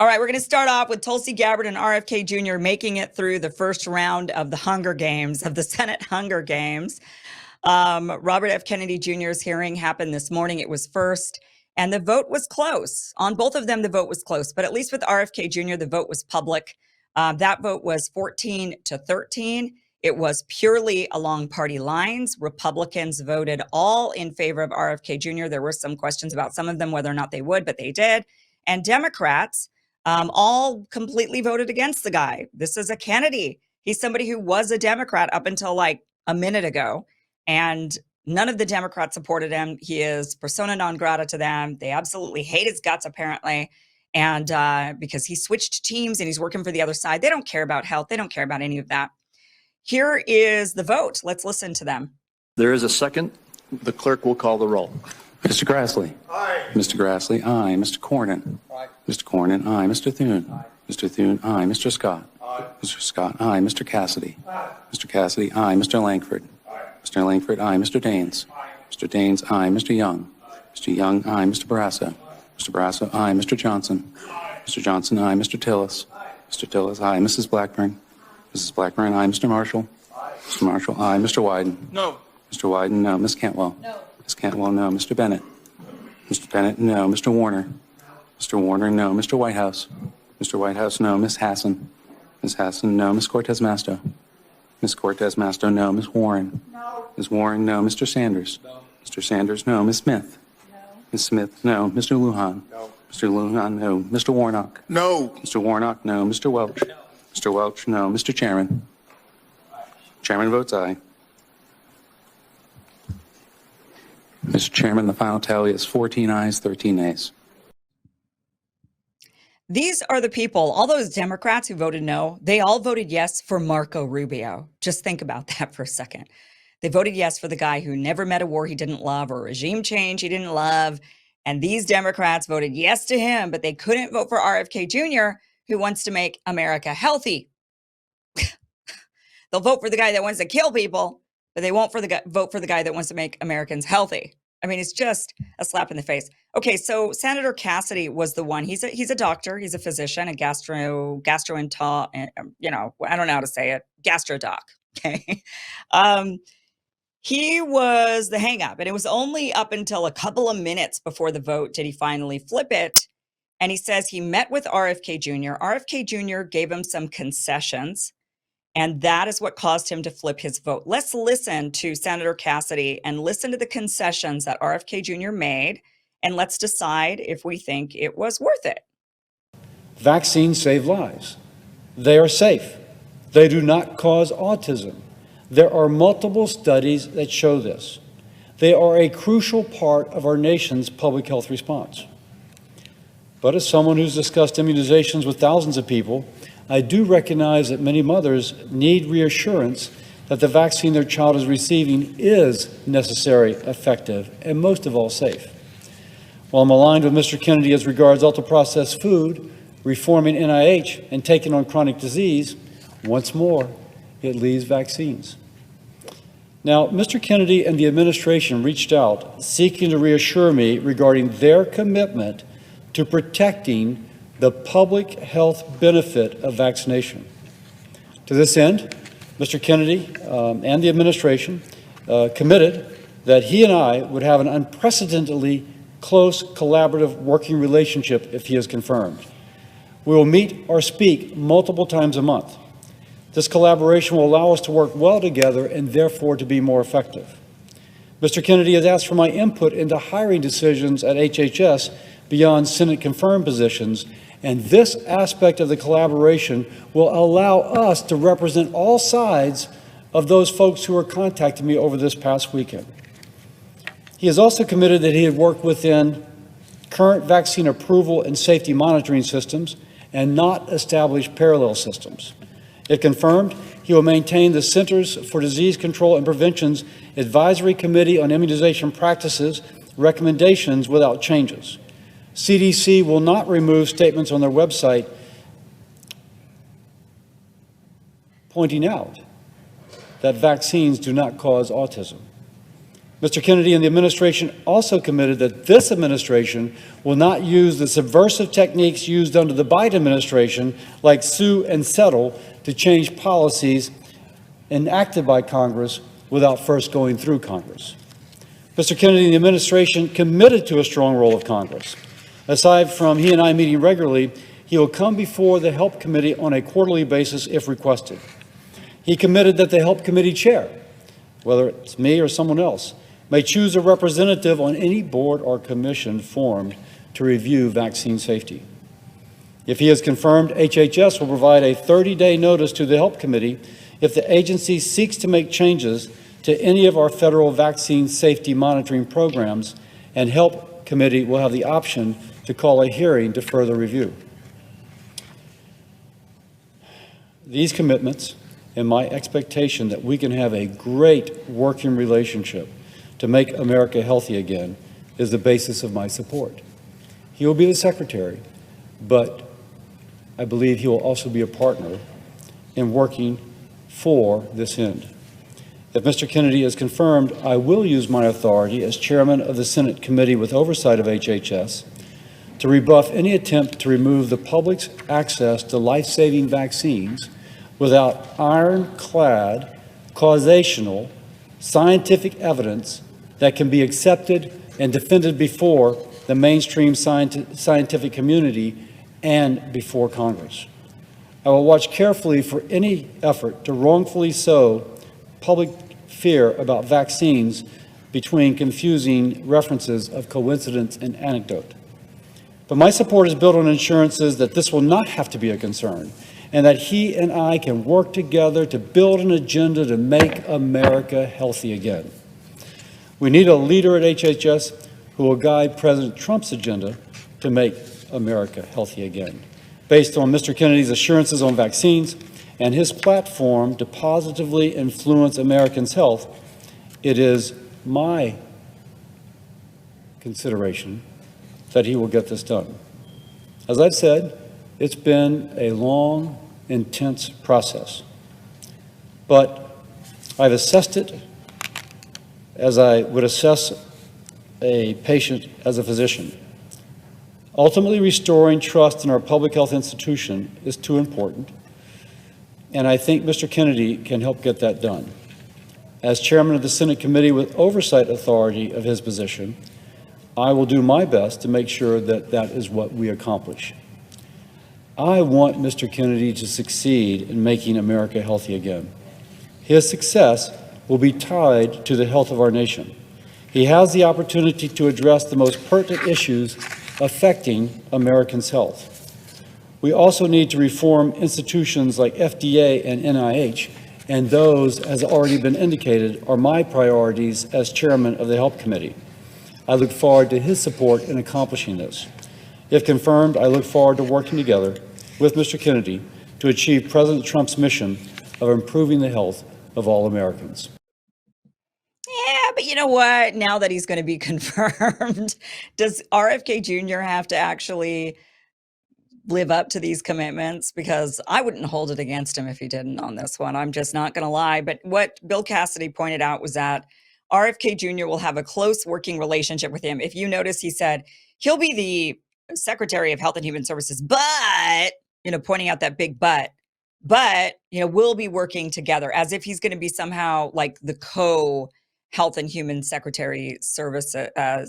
All right, we're going to start off with Tulsi Gabbard and RFK Jr. making it through the first round of the Hunger Games, of the Senate Hunger Games. Robert F. Kennedy Jr.'s hearing happened this morning. It was first, and the vote was close. On both of them, the vote was close, but at least with RFK Jr., the vote was public. That vote was 14-13. It was purely along party lines. Republicans voted all in favor of RFK Jr. There were some questions about some of them, whether or not they would, but they did. And Democrats all completely voted against the guy. This is a Kennedy. He's somebody who was a Democrat up until like a minute ago. And none of the Democrats supported him. He is persona non grata to them. They absolutely hate his guts, apparently. And because he switched teams and he's working for the other side, they don't care about health. They don't care about any of that. Here is the vote. Let's listen to them. There is a second. The clerk will call the roll. Mr. Grassley. Aye. Mr. Grassley, aye. Mr. Cornyn. Aye. Mr. Cornyn, aye. Mr. Thune. Aye. Mr. Thune, aye. Mr. Scott. Aye. Mr. Scott, aye. Mr. Cassidy. Aye. Mr. Cassidy, aye. Mr. Langford. Aye. Mr. Langford, aye. Mr. Daines. Aye. Mr. Daines, aye. Mr. Young. Aye. Mr. Young, aye. Mr. Barrasso. Mr. Barrasso, aye. Mr. Johnson. Aye. Mr. Johnson, aye. Mr. Tillis. Aye. Mr. Tillis, aye. Mrs. Blackburn. Mrs. Blackburn, aye. Mr. Marshall. Aye. Mr. Marshall, aye. Mr. Wyden. No. Mr. Wyden, no. Ms. Cantwell. No. Ms. Cantwell, no. Mr. Bennett. Mr. Bennett, no. Mr. Warner. Mr. Warner, no. Mr. Whitehouse. Mr. Whitehouse, no. Ms. Hassan. Ms. Hassan, no. Ms. Cortez Masto. Ms. Cortez Masto, no. Ms. Warren. No. Ms. Warren, no. Mr. Sanders. No. Mr. Sanders, no. Ms. Smith. No. Ms. Smith, no. Mr. Lujan. No. Mr. Lujan, no. Mr. Warnock. No. Mr. Warnock, no. Mr. Welch. No. Mr. Welch, no. Mr. Chairman. Chairman votes aye. Mr. Chairman, the final tally is 14 ayes, 13 nays. These are the people, all those Democrats who voted no, they all voted yes for Marco Rubio. Just think about that for a second. They voted yes for the guy who never met a war he didn't love or regime change he didn't love. And these Democrats voted yes to him, but they couldn't vote for RFK Jr., who wants to make America healthy. They'll vote for the guy that wants to kill people, but they won't vote for the guy that wants to make Americans healthy. I mean, it's just a slap in the face. Okay, so Senator Cassidy was the one. He's a doctor. He's a physician, a gastroenterologist. I don't know how to say it. Gastrodoc. Okay. He was the hang up, and it was only up until a couple of minutes before the vote did he finally flip it. And he says he met with RFK Jr. RFK Jr. gave him some concessions, and that is what caused him to flip his vote. Let's listen to Senator Cassidy and listen to the concessions that RFK Jr. made, and let's decide if we think it was worth it. Vaccines save lives. They are safe. They do not cause autism. There are multiple studies that show this. They are a crucial part of our nation's public health response. But as someone who's discussed immunizations with thousands of people, I do recognize that many mothers need reassurance that the vaccine their child is receiving is necessary, effective, and most of all safe. While I'm aligned with Mr. Kennedy as regards ultra-processed food, reforming NIH, and taking on chronic disease, once more, it leaves vaccines. Now, Mr. Kennedy and the administration reached out seeking to reassure me regarding their commitment to protecting the public health benefit of vaccination. To this end, Mr. Kennedy and the administration committed that he and I would have an unprecedentedly close collaborative working relationship if he is confirmed. We will meet or speak multiple times a month. This collaboration will allow us to work well together and therefore to be more effective. Mr. Kennedy has asked for my input into hiring decisions at HHS beyond Senate-confirmed positions, and this aspect of the collaboration will allow us to represent all sides of those folks who are contacting me over this past weekend. He has also committed that he would work within current vaccine approval and safety monitoring systems and not establish parallel systems. If confirmed, he will maintain the Centers for Disease Control and Prevention's Advisory Committee on Immunization Practices recommendations without changes. CDC will not remove statements on their website pointing out that vaccines do not cause autism. Mr. Kennedy and the administration also committed that this administration will not use the subversive techniques used under the Biden administration, like sue and settle, to change policies enacted by Congress without first going through Congress. Mr. Kennedy and the administration committed to a strong role of Congress. Aside from he and I meeting regularly, he will come before the Help Committee on a quarterly basis if requested. He committed that the Help Committee chair, whether it's me or someone else, may choose a representative on any board or commission formed to review vaccine safety. If he is confirmed, HHS will provide a 30-day notice to the Help Committee if the agency seeks to make changes to any of our federal vaccine safety monitoring programs, and Help Committee will have the option to call a hearing to further review. These commitments and my expectation that we can have a great working relationship to make America healthy again is the basis of my support. He will be the secretary, but I believe he will also be a partner in working for this end. If Mr. Kennedy is confirmed, I will use my authority as chairman of the Senate Committee with oversight of HHS to rebuff any attempt to remove the public's access to life-saving vaccines without ironclad, causational, scientific evidence that can be accepted and defended before the mainstream scientific community and before Congress. I will watch carefully for any effort to wrongfully sow public fear about vaccines between confusing references of coincidence and anecdote. But my support is built on assurances that this will not have to be a concern, and that he and I can work together to build an agenda to make America healthy again. We need a leader at HHS who will guide President Trump's agenda to make America healthy again. Based on Mr. Kennedy's assurances on vaccines and his platform to positively influence Americans' health, it is my consideration that he will get this done. As I've said, it's been a long, intense process, but I've assessed it as I would assess a patient as a physician. Ultimately, restoring trust in our public health institution is too important, and I think Mr. Kennedy can help get that done. As chairman of the Senate Committee with oversight authority of his position, I will do my best to make sure that that is what we accomplish. I want Mr. Kennedy to succeed in making America healthy again. His success will be tied to the health of our nation. He has the opportunity to address the most pertinent issues affecting Americans' health. We also need to reform institutions like FDA and NIH, and those, as already been indicated, are my priorities as chairman of the Help Committee. I look forward to his support in accomplishing this. If confirmed, I look forward to working together with Mr. Kennedy to achieve President Trump's mission of improving the health of all Americans. Yeah, but you know what? Now that he's going to be confirmed, does RFK Jr have to actually live up to these commitments? Because I wouldn't hold it against him if he didn't on this one. I'm just not going to lie. But what Bill Cassidy pointed out was that RFK Jr will have a close working relationship with him. If you notice, he said he'll be the Secretary of Health and Human Services, but, pointing out that big but, we'll be working together, as if he's going to be somehow like the Health and Human Secretary Service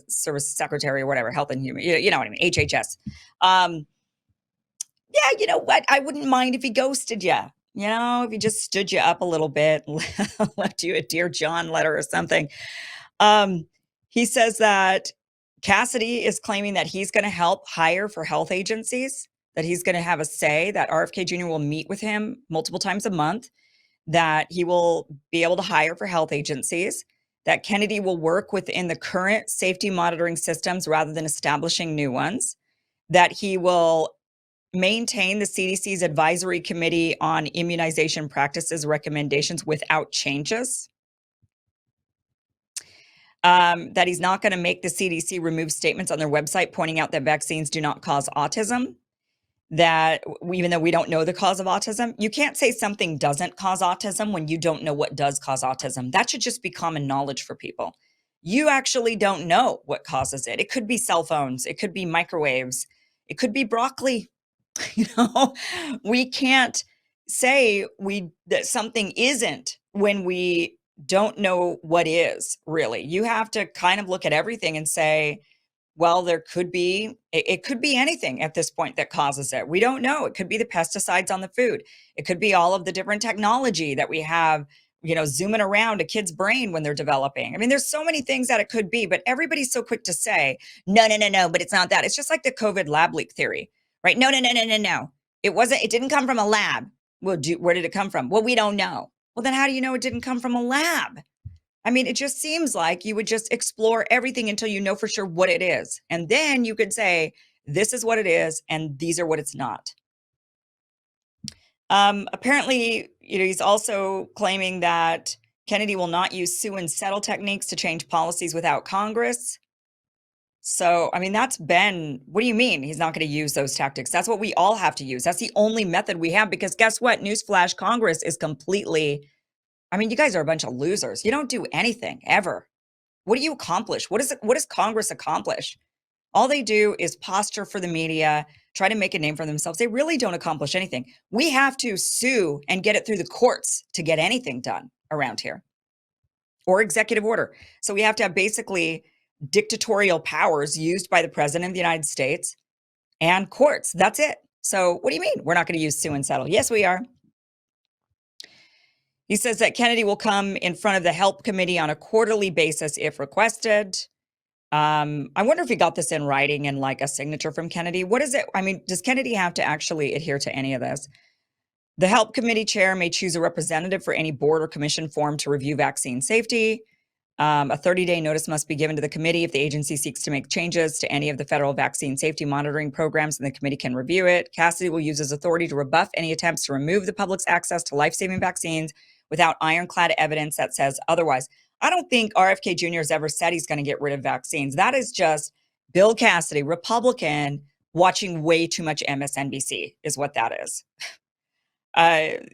Secretary or whatever, Health and Human, you know what I mean, HHS. Yeah, you know what? I wouldn't mind if he ghosted you. If he just stood you up a little bit, left you a Dear John letter or something. He says that Cassidy is claiming that he's going to help hire for health agencies, that he's going to have a say, that RFK Jr will meet with him multiple times a month, that he will be able to hire for health agencies, that Kennedy will work within the current safety monitoring systems rather than establishing new ones, that he will maintain the CDC's advisory committee on immunization practices recommendations without changes, that he's not going to make the CDC remove statements on their website pointing out that vaccines do not cause autism, that even though we don't know the cause of autism, you can't say something doesn't cause autism when you don't know what does cause autism. That should just be common knowledge for people. you actually don't know what causes it. It could be cell phones. It could be microwaves. It could be broccoli. You know, we can't say that something isn't when we don't know what is really. You have to kind of look at everything and say, well, it could be anything at this point that causes it. We don't know. It could be the pesticides on the food. It could be all of the different technology that we have, zooming around a kid's brain when they're developing. I mean, there's so many things that it could be, but everybody's so quick to say, no, but it's not that. It's just like the COVID lab leak theory, right? No. It didn't come from a lab. Well, where did it come from? Well, we don't know. Well, then how do you know it didn't come from a lab? I mean, it just seems like you would just explore everything until you know for sure what it is. And then you could say, this is what it is, and these are what it's not. Apparently, he's also claiming that Kennedy will not use sue and settle techniques to change policies without Congress. So, I mean, what do you mean he's not going to use those tactics? That's what we all have to use. That's the only method we have, because guess what? Newsflash, Congress is completely, I mean, you guys are a bunch of losers. You don't do anything ever. What do you accomplish? What does Congress accomplish? All they do is posture for the media, try to make a name for themselves. They really don't accomplish anything. We have to sue and get it through the courts to get anything done around here, or executive order. So we have to have basically dictatorial powers used by the president of the United States and courts. That's it. So what do you mean we're not going to use sue and settle? Yes, we are. He says that Kennedy will come in front of the Help Committee on a quarterly basis if requested. I wonder if he got this in writing and like a signature from Kennedy. What is it? I mean, does Kennedy have to actually adhere to any of this? The Help Committee chair may choose a representative for any board or commission formed to review vaccine safety. A 30-day notice must be given to the committee if the agency seeks to make changes to any of the federal vaccine safety monitoring programs, and the committee can review it. Cassidy will use his authority to rebuff any attempts to remove the public's access to life-saving vaccines without ironclad evidence that says otherwise. I don't think RFK Jr has ever said he's going to get rid of vaccines. That is just Bill Cassidy, Republican, watching way too much MSNBC is what that is.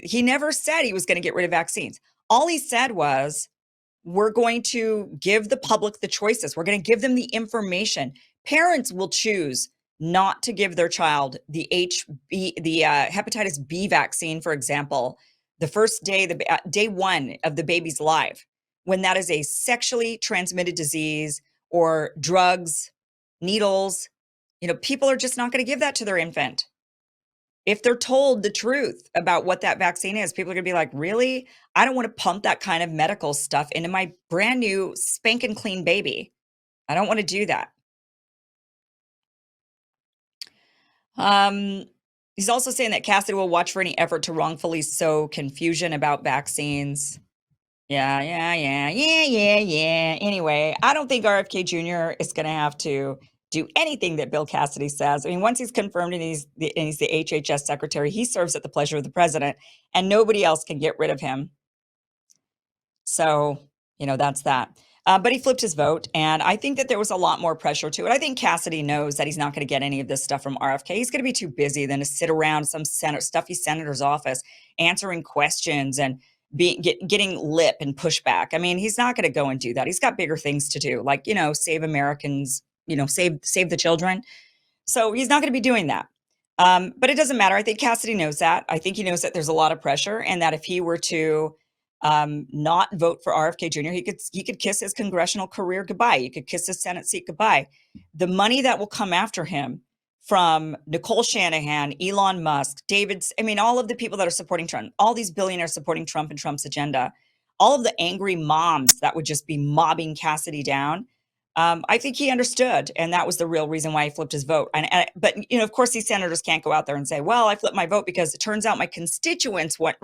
He never said he was going to get rid of vaccines. All he said was, we're going to give the public the choices. We're going to give them the information. Parents will choose not to give their child the hepatitis B vaccine, for example, the first day, day one of the baby's life, when that is a sexually transmitted disease or drugs, needles. People are just not going to give that to their infant. If they're told the truth about what that vaccine is, people are going to be like, really? I don't want to pump that kind of medical stuff into my brand new spanking clean baby. I don't want to do that. He's also saying that Cassidy will watch for any effort to wrongfully sow confusion about vaccines. Yeah. Anyway, I don't think RFK Jr is going to have to do anything that Bill Cassidy says. I mean, once he's confirmed and he's the HHS secretary, he serves at the pleasure of the president, and nobody else can get rid of him. So, that's that. But he flipped his vote, and I think that there was a lot more pressure to it. I think Cassidy knows that he's not going to get any of this stuff from RFK. He's going to be too busy than to sit around some stuffy senator's office answering questions and getting lip and pushback. I mean, he's not going to go and do that. He's got bigger things to do, like, save Americans, save the children. So he's not going to be doing that. But it doesn't matter. I think Cassidy knows that. I think he knows that there's a lot of pressure, and that if he were to not vote for RFK Jr., he could kiss his congressional career goodbye. He could kiss his Senate seat goodbye. The money that will come after him from Nicole Shanahan, Elon Musk, all of the people that are supporting Trump, all these billionaires supporting Trump and Trump's agenda, all of the angry moms that would just be mobbing Cassidy down. I think he understood, and that was the real reason why he flipped his vote. But of course, these senators can't go out there and say, well, I flipped my vote because it turns out my constituents want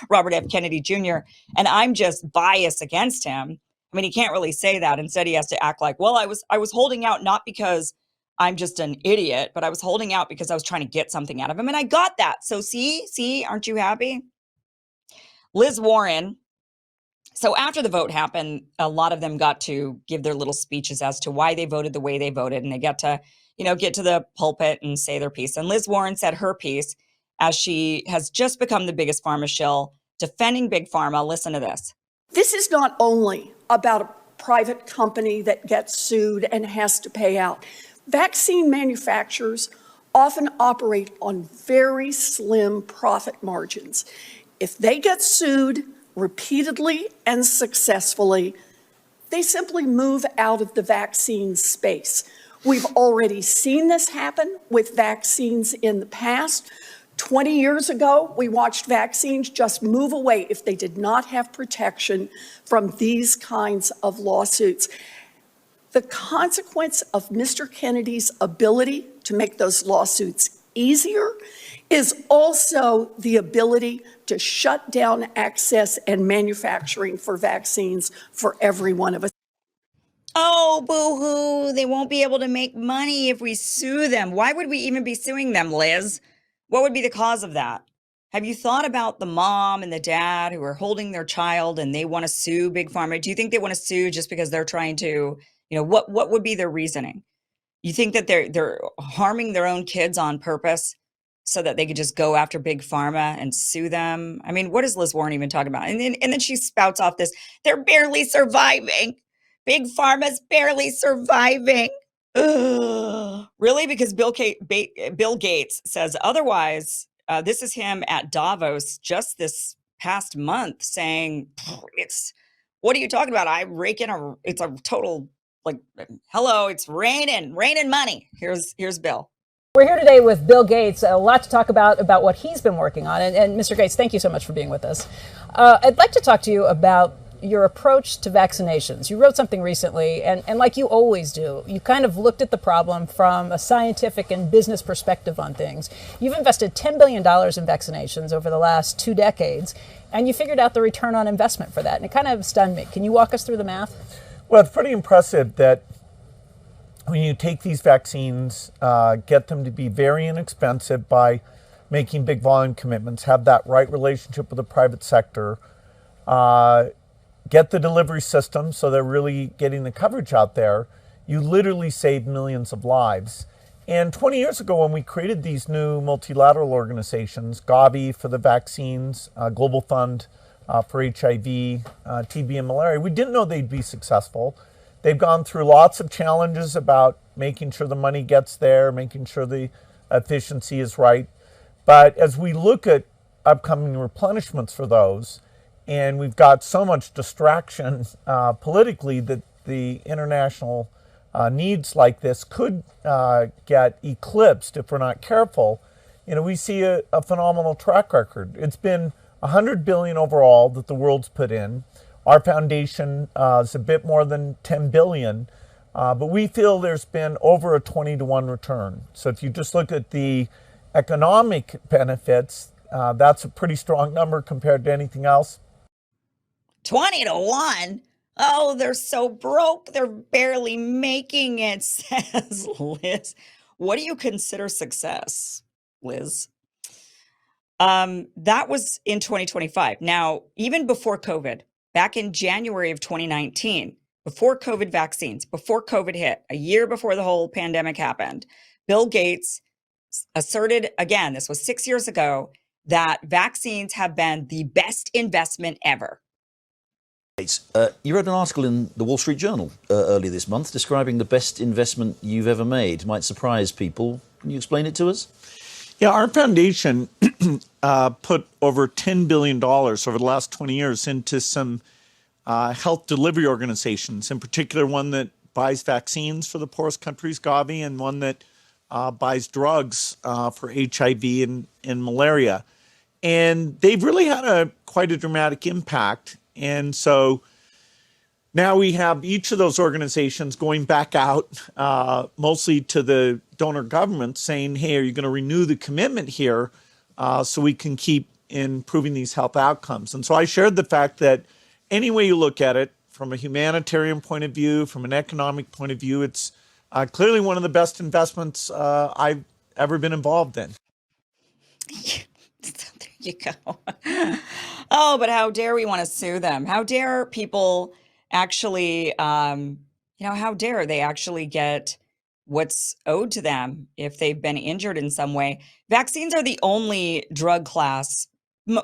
Robert F. Kennedy Jr., and I'm just biased against him. I mean, he can't really say that. Instead, he has to act like, well, I was holding out not because I'm just an idiot, but I was holding out because I was trying to get something out of him, and I got that. So see, aren't you happy? Liz Warren. So after the vote happened, a lot of them got to give their little speeches as to why they voted the way they voted. And they got to, get to the pulpit and say their piece. And Liz Warren said her piece as she has just become the biggest pharma shill, defending Big Pharma. Listen to this. This is not only about private company that gets sued and has to pay out. Vaccine manufacturers often operate on very slim profit margins. If they get sued repeatedly and successfully, they simply move out of the vaccine space. We've already seen this happen with vaccines in the past. 20 years ago, we watched vaccines just move away if they did not have protection from these kinds of lawsuits. The consequence of Mr. Kennedy's ability to make those lawsuits easier is also the ability to shut down access and manufacturing for vaccines for every one of us. Oh, boo-hoo. They won't be able to make money if we sue them. Why would we even be suing them, Liz? What would be the cause of that? Have you thought about the mom and the dad who are holding their child and they want to sue Big Pharma? Do you think they want to sue just because they're trying to, what would be their reasoning? You think that they're harming their own kids on purpose so that they could just go after Big Pharma and sue them? I mean, what is Liz Warren even talking about? And then she spouts off this, they're barely surviving. Big Pharma's barely surviving. Ugh. Really? Because Bill Gates says otherwise. This is him at Davos just this past month saying, what are you talking about? I rake in it's a total, hello, it's raining money. Here's Bill. We're here today with Bill Gates. A lot to talk about what he's been working on. And Mr. Gates, thank you so much for being with us. I'd like to talk to you about your approach to vaccinations. You wrote something recently, and like you always do, you kind of looked at the problem from a scientific and business perspective on things. You've invested $10 billion in vaccinations over the last 2 decades, and you figured out the return on investment for that, and it kind of stunned me. Can you walk us through the math? Well, it's pretty impressive that when you take these vaccines, get them to be very inexpensive by making big volume commitments, have that right relationship with the private sector, get the delivery system so they're really getting the coverage out there, you literally save millions of lives. And 20 years ago, when we created these new multilateral organizations, Gavi for the vaccines, Global Fund for HIV, TB and malaria, we didn't know they'd be successful. They've gone through lots of challenges about making sure the money gets there, making sure the efficiency is right. But as we look at upcoming replenishments for those, and we've got so much distraction politically that the international needs like this could get eclipsed if we're not careful. We see a phenomenal track record. It's been $100 billion overall that the world's put in. Our foundation is a bit more than $10 billion, but we feel there's been over a 20-to-1 return. So if you just look at the economic benefits, that's a pretty strong number compared to anything else. 20-to-1? Oh, they're so broke. They're barely making it, says Liz. What do you consider success, Liz? That was in 2025. Now, even before COVID, back in January of 2019, before COVID vaccines, before COVID hit, a year before the whole pandemic happened, Bill Gates asserted, again, this was 6 years ago, that vaccines have been the best investment ever. You wrote an article in the Wall Street Journal earlier this month describing the best investment you've ever made. Might surprise people. Can you explain it to us? Yeah, our foundation put over $10 billion over the last 20 years into some health delivery organizations, in particular one that buys vaccines for the poorest countries, Gavi, and one that buys drugs for HIV and malaria. And they've really had quite a dramatic impact. And so now we have each of those organizations going back out, mostly to the donor government, saying, hey, are you going to renew the commitment here so we can keep improving these health outcomes? And so I shared the fact that any way you look at it, from a humanitarian point of view, from an economic point of view, it's clearly one of the best investments I've ever been involved in. There you go. Oh, but how dare we want to sue them? How dare people actually, how dare they actually get what's owed to them if they've been injured in some way? Vaccines are the only drug class,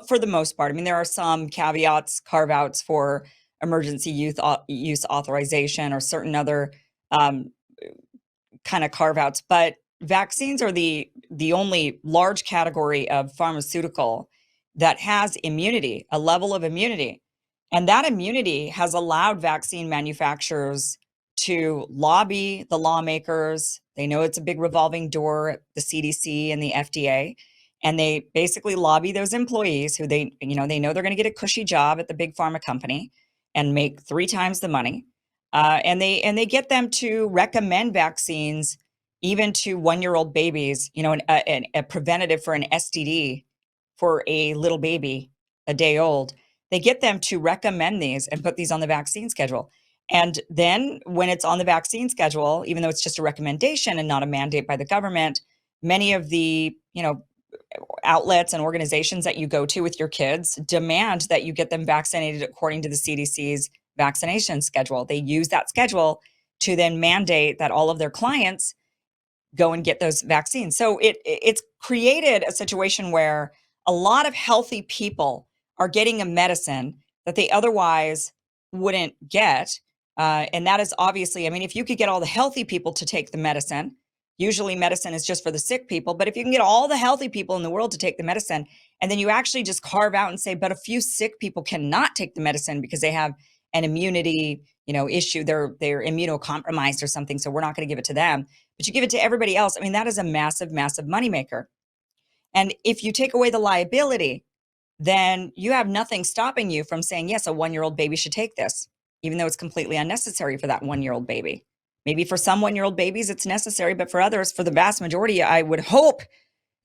for the most part. I mean, there are some caveats, carve-outs for emergency use authorization or certain other kind of carve outs. But vaccines are the only large category of pharmaceutical that has immunity, a level of immunity. And that immunity has allowed vaccine manufacturers to lobby the lawmakers. They know it's a big revolving door at the CDC and the FDA. And they basically lobby those employees who they know they're going to get a cushy job at the big pharma company and make 3 times the money. And they get them to recommend vaccines even to 1-year-old babies, a preventative for an STD for a little baby, a day old. They get them to recommend these and put these on the vaccine schedule. And then when it's on the vaccine schedule, even though it's just a recommendation and not a mandate by the government, many of the, outlets and organizations that you go to with your kids demand that you get them vaccinated according to the CDC's vaccination schedule. They use that schedule to then mandate that all of their clients go and get those vaccines. So it's created a situation where a lot of healthy people are getting a medicine that they otherwise wouldn't get. And that is obviously, if you could get all the healthy people to take the medicine, usually medicine is just for the sick people, but if you can get all the healthy people in the world to take the medicine, and then you actually just carve out and say, but a few sick people cannot take the medicine because they have an immunity, issue, they're immunocompromised or something, so we're not going to give it to them, but you give it to everybody else. That is a massive, massive moneymaker. And if you take away the liability, then you have nothing stopping you from saying, yes, a 1-year-old baby should take this, even though it's completely unnecessary for that 1-year-old baby. Maybe for some 1-year-old babies, it's necessary, but for others, for the vast majority, I would hope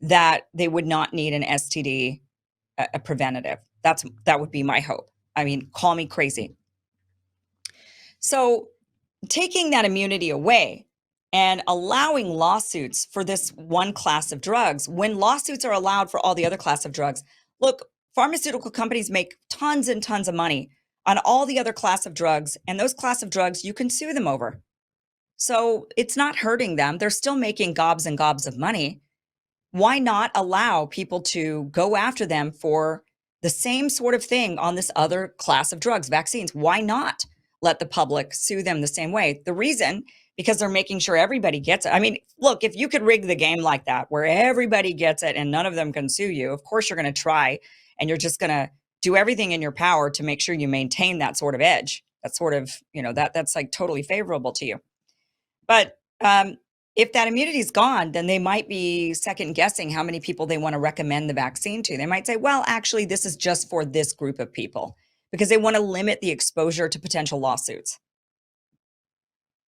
that they would not need an STD, a preventative. That would be my hope. Call me crazy. So taking that immunity away and allowing lawsuits for this one class of drugs, when lawsuits are allowed for all the other class of drugs, look, pharmaceutical companies make tons and tons of money on all the other class of drugs, and those class of drugs, you can sue them over. So it's not hurting them. They're still making gobs and gobs of money. Why not allow people to go after them for the same sort of thing on this other class of drugs, vaccines? Why not let the public sue them the same way? The reason, because they're making sure everybody gets it. Look, if you could rig the game like that, where everybody gets it and none of them can sue you, of course you're going to try, and you're just going to do everything in your power to make sure you maintain that sort of edge. That sort of, that's like totally favorable to you. But if that immunity is gone, then they might be second guessing how many people they want to recommend the vaccine to. They might say, well, actually, this is just for this group of people, because they want to limit the exposure to potential lawsuits.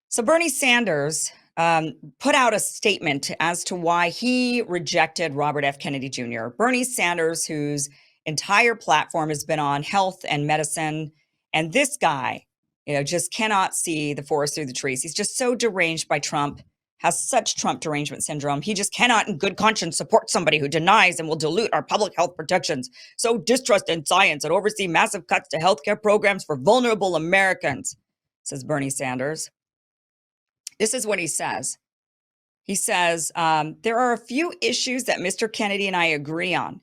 So Bernie Sanders put out a statement as to why he rejected Robert F. Kennedy Jr. Bernie Sanders, whose entire platform has been on health and medicine, and this guy, just cannot see the forest through the trees. He's just so deranged by Trump, has such Trump derangement syndrome. He just cannot in good conscience support somebody who denies and will dilute our public health protections, so distrust in science, and oversee massive cuts to healthcare programs for vulnerable Americans, says Bernie Sanders. This is what he says. He says, there are a few issues that Mr. Kennedy and I agree on.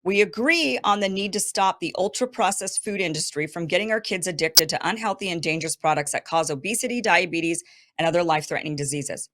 We agree on the need to stop the ultra-processed food industry from getting our kids addicted to unhealthy and dangerous products that cause obesity, diabetes, and other life-threatening diseases.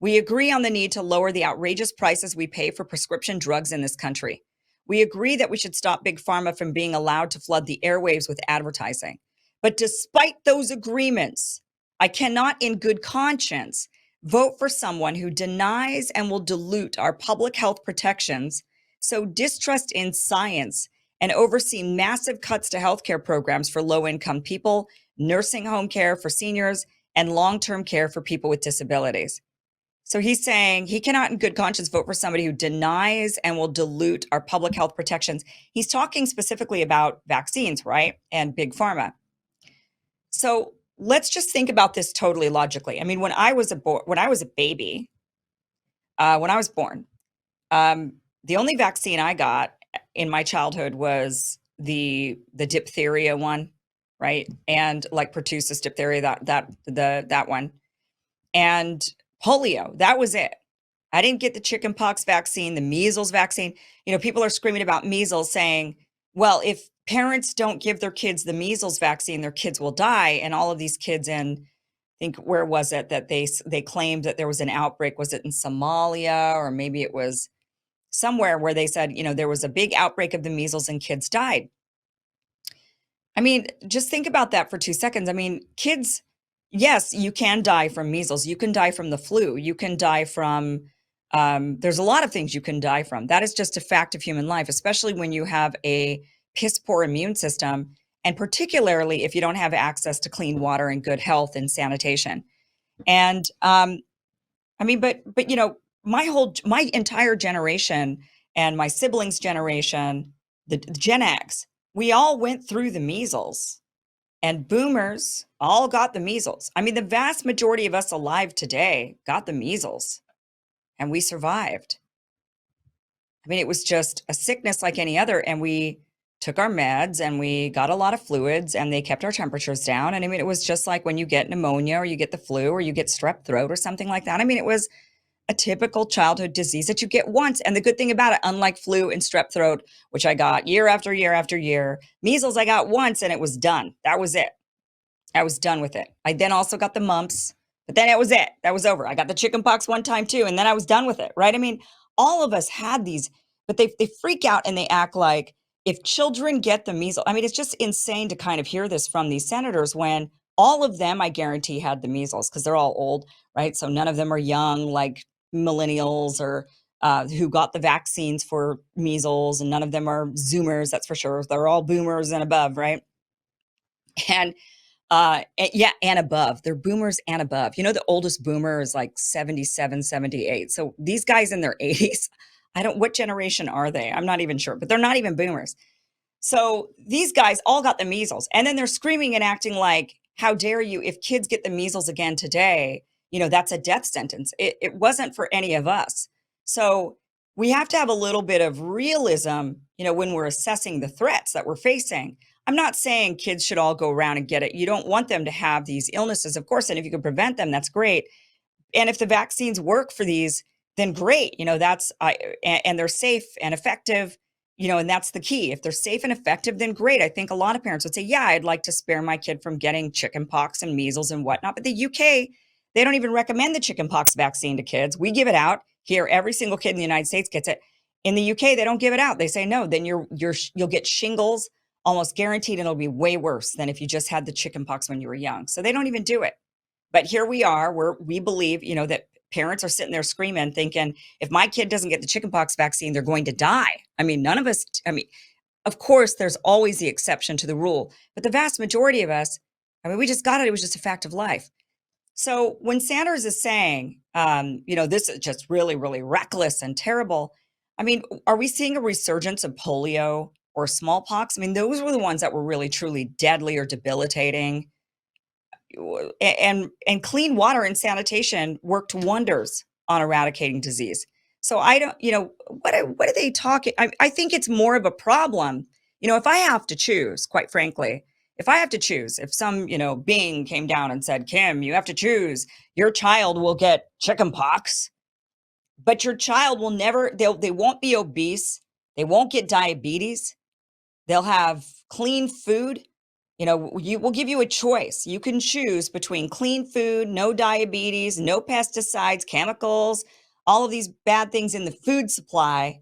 We agree on the need to lower the outrageous prices we pay for prescription drugs in this country. We agree that we should stop Big Pharma from being allowed to flood the airwaves with advertising. But despite those agreements, I cannot in good conscience vote for someone who denies and will dilute our public health protections, sow distrust in science, and oversee massive cuts to healthcare programs for low-income people, nursing home care for seniors, and long-term care for people with disabilities. So he's saying he cannot in good conscience vote for somebody who denies and will dilute our public health protections. He's talking specifically about vaccines, right? And Big Pharma. So let's just think about this totally logically. When I was a baby, when I was born, the only vaccine I got in my childhood was the diphtheria one, right? And like pertussis diphtheria, that one, and polio. That was it. I didn't get the chickenpox vaccine, the measles vaccine. People are screaming about measles, saying, well, if parents don't give their kids the measles vaccine, their kids will die. And all of these kids in, I think, where was it that they claimed that there was an outbreak? Was it in Somalia, or maybe it was somewhere where they said, there was a big outbreak of the measles and kids died. I mean, just think about that for 2 seconds. I mean, kids, yes, you can die from measles. You can die from the flu. You can die from, there's a lot of things you can die from. That is just a fact of human life, especially when you have a piss poor immune system, and particularly if you don't have access to clean water and good health and sanitation. And I mean, but my entire generation and my siblings' generation, the Gen X, we all went through the measles, and boomers all got the measles. I mean, the vast majority of us alive today got the measles, and we survived. I mean, it was just a sickness like any other, and we took our meds and we got a lot of fluids and they kept our temperatures down. And I mean, it was just like when you get pneumonia or you get the flu or you get strep throat or something like that. I mean, it was a typical childhood disease that you get once. And the good thing about it, unlike flu and strep throat, which I got year after year after year, measles I got once and it was done. That was it. I was done with it. I then also got the mumps, but then it was it. That was over. I got the chicken pox one time too, and then I was done with it, right? I mean, all of us had these, but they freak out and they act like if children get the measles, I mean, it's just insane to kind of hear this from these senators when all of them, I guarantee, had the measles because they're all old, right? So none of them are young, like millennials or who got the vaccines for measles, and none of them are Zoomers, that's for sure. They're all boomers and above, right? And yeah, and above. They're boomers and above. The oldest boomer is like 77, 78. So these guys in their 80s, what generation are they? I'm not even sure, but they're not even boomers. So these guys all got the measles, and then they're screaming and acting like, how dare you, if kids get the measles again today, that's a death sentence. It wasn't for any of us. So we have to have a little bit of realism, when we're assessing the threats that we're facing. I'm not saying kids should all go around and get it. You don't want them to have these illnesses, of course, and if you can prevent them, that's great. And if the vaccines work for these, then great. And they're safe and effective, and that's the key. If they're safe and effective, then great. I think a lot of parents would say, yeah, I'd like to spare my kid from getting chicken pox and measles and whatnot. But the UK, they don't even recommend the chicken pox vaccine to kids. We give it out here. Every single kid in the United States gets it. In the UK, they don't give it out. They say, no, then you'll get shingles almost guaranteed, and it'll be way worse than if you just had the chicken pox when you were young. So they don't even do it. But here we are, where we believe, that parents are sitting there screaming, thinking, if my kid doesn't get the chickenpox vaccine, they're going to die. I mean, none of us, of course, there's always the exception to the rule, but the vast majority of us, we just got it. It was just a fact of life. So when Sanders is saying, this is just really, really reckless and terrible, are we seeing a resurgence of polio or smallpox? Those were the ones that were really, truly deadly or debilitating. And clean water and sanitation worked wonders on eradicating disease. So I don't, what are they talking? I think it's more of a problem. If I have to choose, quite frankly, if some, being came down and said, Kim, you have to choose, your child will get chickenpox, but your child will never, they won't be obese. They won't get diabetes. They'll have clean food. We'll give you a choice. You can choose between clean food, no diabetes, no pesticides, chemicals, all of these bad things in the food supply,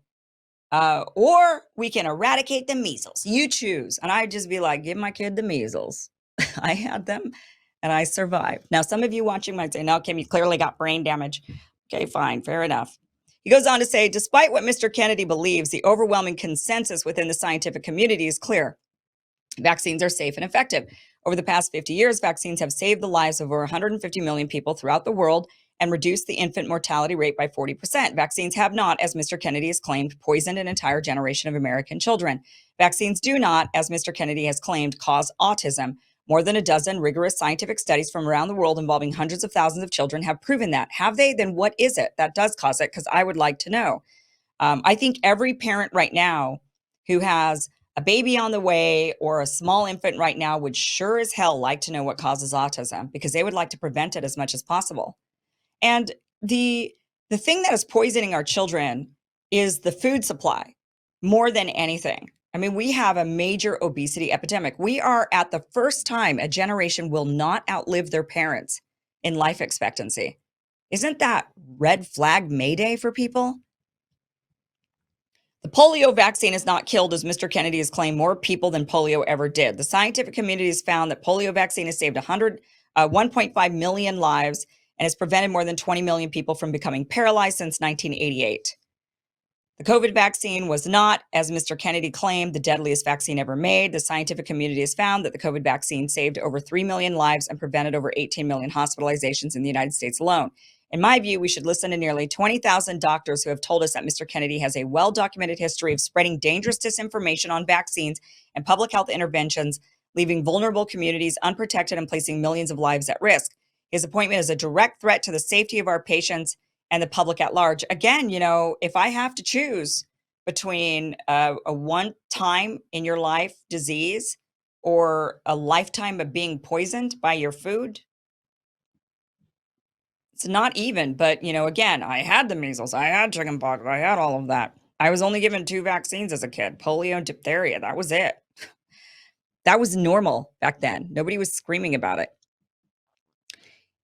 or we can eradicate the measles. You choose. And I'd just be like, give my kid the measles. I had them and I survived. Now, some of you watching might say, no, Kim, you clearly got brain damage. Okay, fine, fair enough. He goes on to say, despite what Mr. Kennedy believes, the overwhelming consensus within the scientific community is clear. Vaccines are safe and effective. Over the past 50 years, vaccines have saved the lives of over 150 million people throughout the world and reduced the infant mortality rate by 40%. Vaccines have not, as Mr. Kennedy has claimed, poisoned an entire generation of American children. Vaccines do not, as Mr. Kennedy has claimed, cause autism. More than a dozen rigorous scientific studies from around the world involving hundreds of thousands of children have proven that. Have they? Then what is it that does cause it? Because I would like to know. I think every parent right now who has a baby on the way or a small infant right now would sure as hell like to know what causes autism, because they would like to prevent it as much as possible. And the thing that is poisoning our children is the food supply more than anything. I mean, we have a major obesity epidemic. We are at the first time a generation will not outlive their parents in life expectancy. Isn't that red flag Mayday for people? The polio vaccine has not killed, as Mr. Kennedy has claimed, more people than polio ever did. The scientific community has found that polio vaccine has saved 1.5 million lives and has prevented more than 20 million people from becoming paralyzed since 1988. The COVID vaccine was not, as Mr. Kennedy claimed, the deadliest vaccine ever made. The scientific community has found that the COVID vaccine saved over 3 million lives and prevented over 18 million hospitalizations in the United States alone. In my view, we should listen to nearly 20,000 doctors who have told us that Mr. Kennedy has a well-documented history of spreading dangerous disinformation on vaccines and public health interventions, leaving vulnerable communities unprotected and placing millions of lives at risk. His appointment is a direct threat to the safety of our patients and the public at large. Again, you know, if I have to choose between a one-time in your life disease or a lifetime of being poisoned by your food, it's not even. But, you know, again, I had the measles, I had chickenpox, I had all of that. I was only given 2 vaccines as a kid, polio and diphtheria. That was it. That was normal back then. Nobody was screaming about it.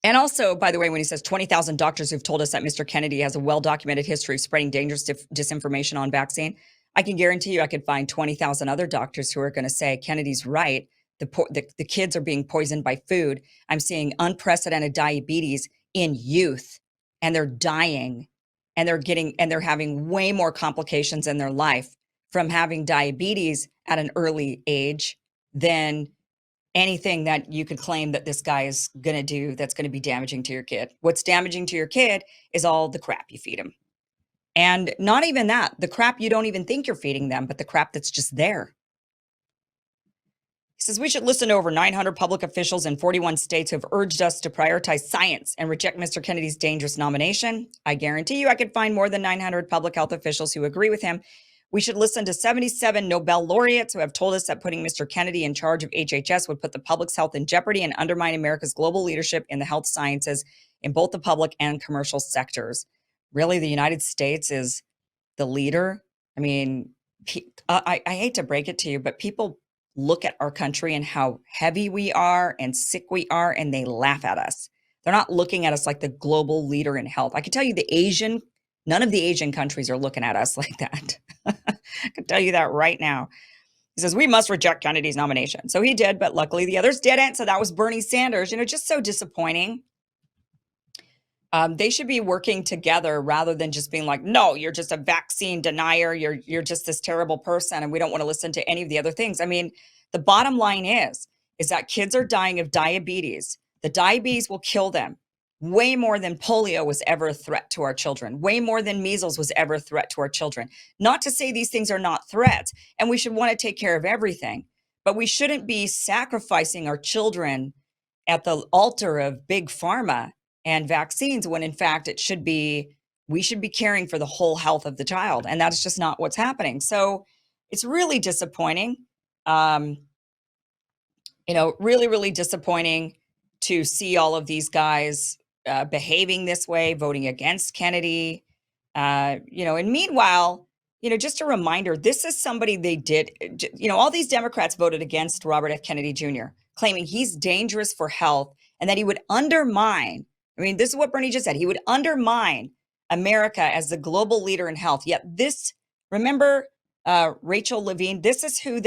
And also, by the way, when he says 20,000 doctors who've told us that Mr. Kennedy has a well-documented history of spreading dangerous disinformation on vaccine, I can guarantee you I could find 20,000 other doctors who are going to say Kennedy's right. The kids are being poisoned by food. I'm seeing unprecedented diabetes in youth, and they're dying, and they're having way more complications in their life from having diabetes at an early age than anything that you could claim that this guy is going to do that's going to be damaging to your kid. What's damaging to your kid is all the crap you feed him. And not even that, the crap you don't even think you're feeding them, but the crap that's just there. He says we should listen to over 900 public officials in 41 states who have urged us to prioritize science and reject Mr. Kennedy's dangerous nomination. I guarantee you I could find more than 900 public health officials who agree with him. We should listen to 77 Nobel laureates who have told us that putting Mr. Kennedy in charge of HHS would put the public's health in jeopardy and undermine America's global leadership in the health sciences in both the public and commercial sectors. Really, the United States is the leader? I mean, I hate to break it to you, but people look at our country and how heavy we are and sick we are, and they laugh at us. They're not looking at us like the global leader in health. I can tell you none of the Asian countries are looking at us like that. I can tell you that right now. He says, we must reject Kennedy's nomination. So he did, but luckily the others didn't. So that was Bernie Sanders, just so disappointing. They should be working together rather than just being like, no, you're just a vaccine denier. You're just this terrible person. And we don't want to listen to any of the other things. I mean, the bottom line is that kids are dying of diabetes. The diabetes will kill them. Way more than polio was ever a threat to our children. Way more than measles was ever a threat to our children. Not to say these things are not threats, and we should want to take care of everything, but we shouldn't be sacrificing our children at the altar of big pharma and vaccines when in fact we should be caring for the whole health of the child. And that's just not what's happening. So it's really disappointing. Really, really disappointing to see all of these guys behaving this way, voting against Kennedy, and meanwhile, just a reminder, this is somebody they did, all these Democrats voted against Robert F. Kennedy Jr., claiming he's dangerous for health and that he would undermine, this is what Bernie just said, he would undermine America as the global leader in health. Yet remember Rachel Levine, this is who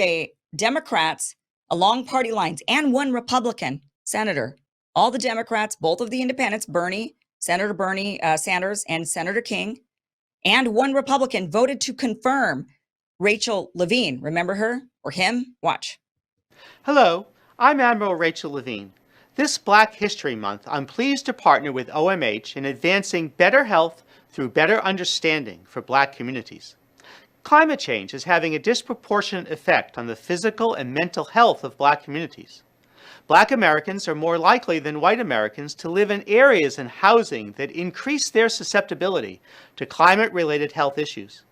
Democrats along party lines and one Republican senator, all the Democrats, both of the independents, Senator Bernie Sanders and Senator King, and one Republican voted to confirm Rachel Levine. Remember her or him? Watch. Hello, I'm Admiral Rachel Levine. This Black History Month, I'm pleased to partner with OMH in advancing better health through better understanding for Black communities. Climate change is having a disproportionate effect on the physical and mental health of Black communities. Black Americans are more likely than white Americans to live in areas and housing that increase their susceptibility to climate-related health issues.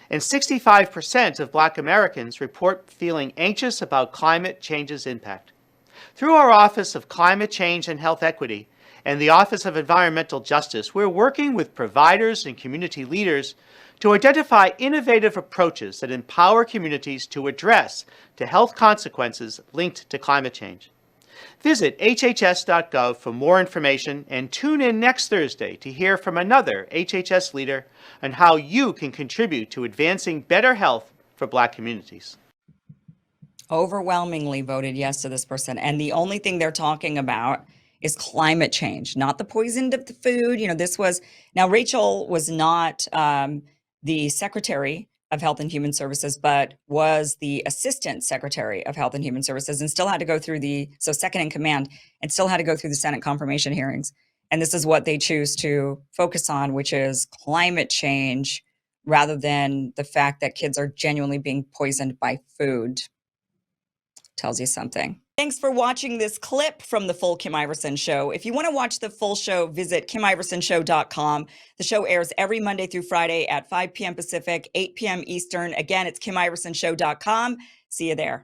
And 65% of Black Americans report feeling anxious about climate change's impact. Through our Office of Climate Change and Health Equity and the Office of Environmental Justice, we're working with providers and community leaders to identify innovative approaches that empower communities to address the health consequences linked to climate change. Visit hhs.gov for more information and tune in next Thursday to hear from another HHS leader on how you can contribute to advancing better health for Black communities. Overwhelmingly voted yes to this person. And the only thing they're talking about is climate change, not the poison of the food. You know, this was, now Rachel was not the Secretary of Health and Human Services, but was the Assistant Secretary of Health and Human Services and still had to go through so second in command, and still had to go through the Senate confirmation hearings. And this is what they choose to focus on, which is climate change rather than the fact that kids are genuinely being poisoned by food. Tells you something. Thanks for watching this clip from the full Kim Iversen Show. If you want to watch the full show, visit KimIversonShow.com. The show airs every Monday through Friday at 5 p.m. Pacific, 8 p.m. Eastern. Again, it's KimIversonShow.com. See you there.